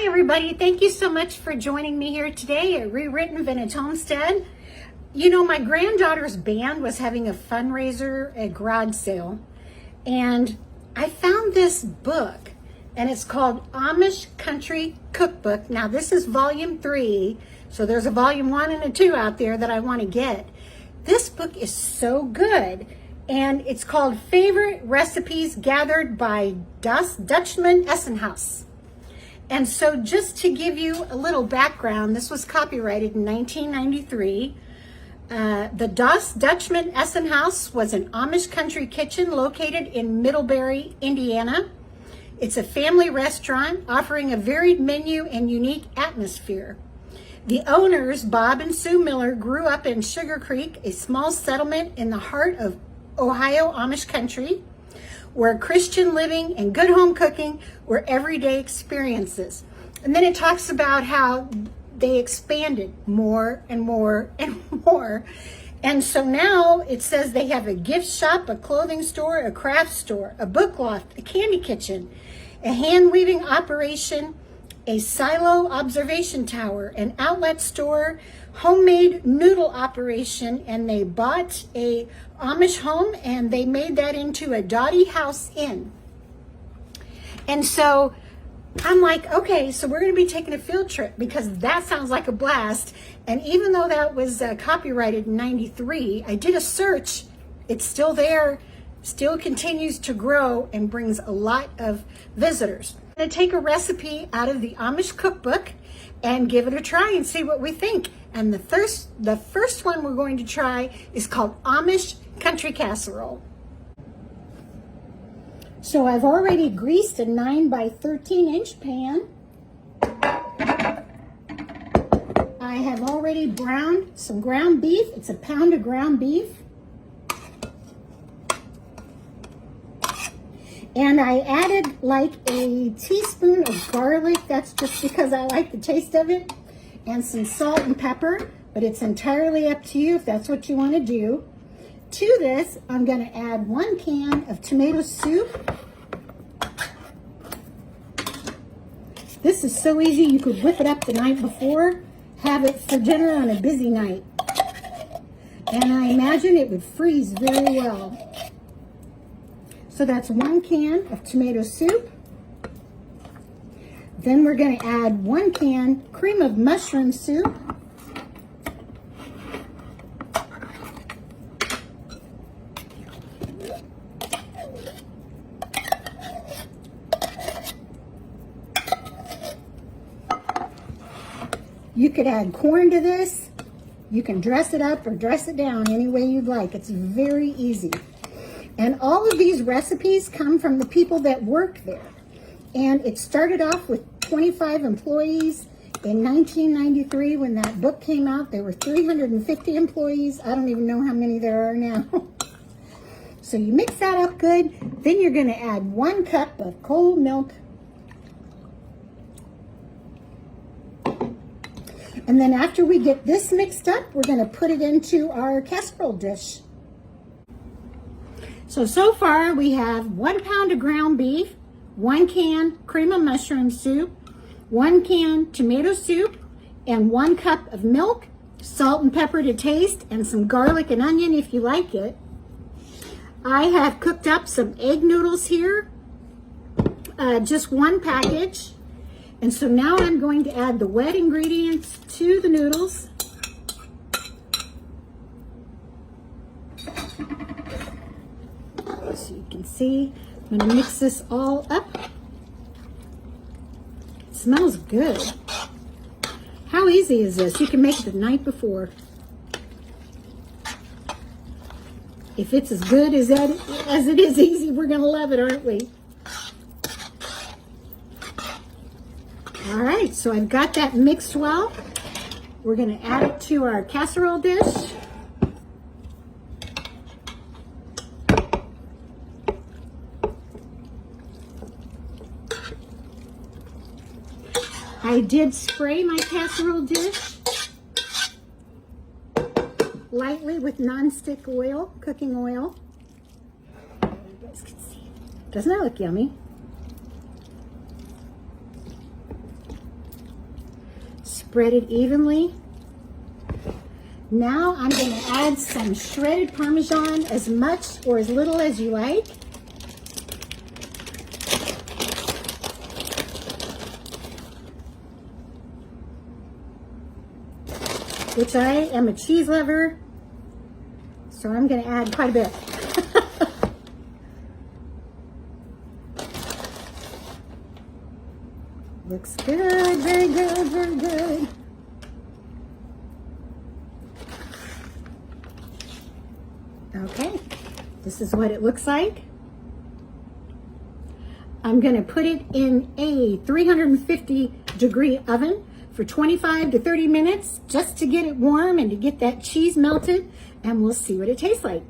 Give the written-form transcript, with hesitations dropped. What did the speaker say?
everybody, thank you so much for joining me here today at Re-Written Vintage Homestead. You know, my granddaughter's band was having a fundraiser, a garage sale, and I found this book, and it's called Amish Country Cookbook. Now this is volume 3, so there's a volume 1 and a 2 out there that I want to get. This book is so good, and it's called Favorite Recipes Gathered by Dutchman Essenhaus. And so just to give you a little background, this was copyrighted in 1993. The Dutchman Essenhaus was an Amish country kitchen located in Middlebury, Indiana. It's a family restaurant offering a varied menu and unique atmosphere. The owners, Bob and Sue Miller, grew up in Sugar Creek, a small settlement in the heart of Ohio Amish country, where Christian living and good home cooking were everyday experiences. And then it talks about how they expanded more and more and more. And so now it says they have a gift shop, a clothing store, a craft store, a book loft, a candy kitchen, a hand weaving operation, a silo observation tower, an outlet store, homemade noodle operation, and they bought a Amish home and they made that into a Dottie House Inn. And so I'm like, okay, so we're going to be taking a field trip because that sounds like a blast. And even though that was copyrighted in 93, I did a search. It's still there, still continues to grow and brings a lot of visitors. I'm going to take a recipe out of the Amish cookbook and give it a try and see what we think. And the first one we're going to try is called Amish Country Casserole. So I've already greased a 9 by 13 inch pan. I have already browned some ground beef. It's a pound of ground beef. And I added like a teaspoon of garlic. That's just because I like the taste of it. And some salt and pepper. But it's entirely up to you if that's what you want to do. To this, I'm going to add 1 can of tomato soup. This is so easy, you could whip it up the night before, have it for dinner on a busy night. And I imagine it would freeze very well. So that's 1 can of tomato soup. Then we're going to add 1 can cream of mushroom soup. You could add corn to this. You can dress it up or dress it down any way you'd like. It's very easy. And all of these recipes come from the people that work there. And it started off with 25 employees. In 1993, when that book came out, there were 350 employees. I don't even know how many there are now. So you mix that up good. Then you're going to add 1 cup of cold milk. And then after we get this mixed up, we're going to put it into our casserole dish. So far we have 1 pound of ground beef, 1 can cream of mushroom soup, 1 can tomato soup, and 1 cup of milk, salt and pepper to taste, and some garlic and onion if you like it. I have cooked up some egg noodles here, just 1 package. And so now I'm going to add the wet ingredients to the noodles. So you can see, I'm going to mix this all up. It smells good. How easy is this? You can make it the night before. If it's as good as it is easy, we're going to love it, aren't we? All right, so I've got that mixed well. We're going to add it to our casserole dish. I did spray my casserole dish lightly with non-stick oil, cooking oil. You guys can see. Doesn't that look yummy? Spread it evenly. Now I'm going to add some shredded Parmesan, as much or as little as you like. Which I am a cheese lover, so I'm going to add quite a bit. Looks good, very good, very good. Okay, this is what it looks like. I'm going to put it in a 350-degree oven for 25 to 30 minutes just to get it warm and to get that cheese melted, and we'll see what it tastes like.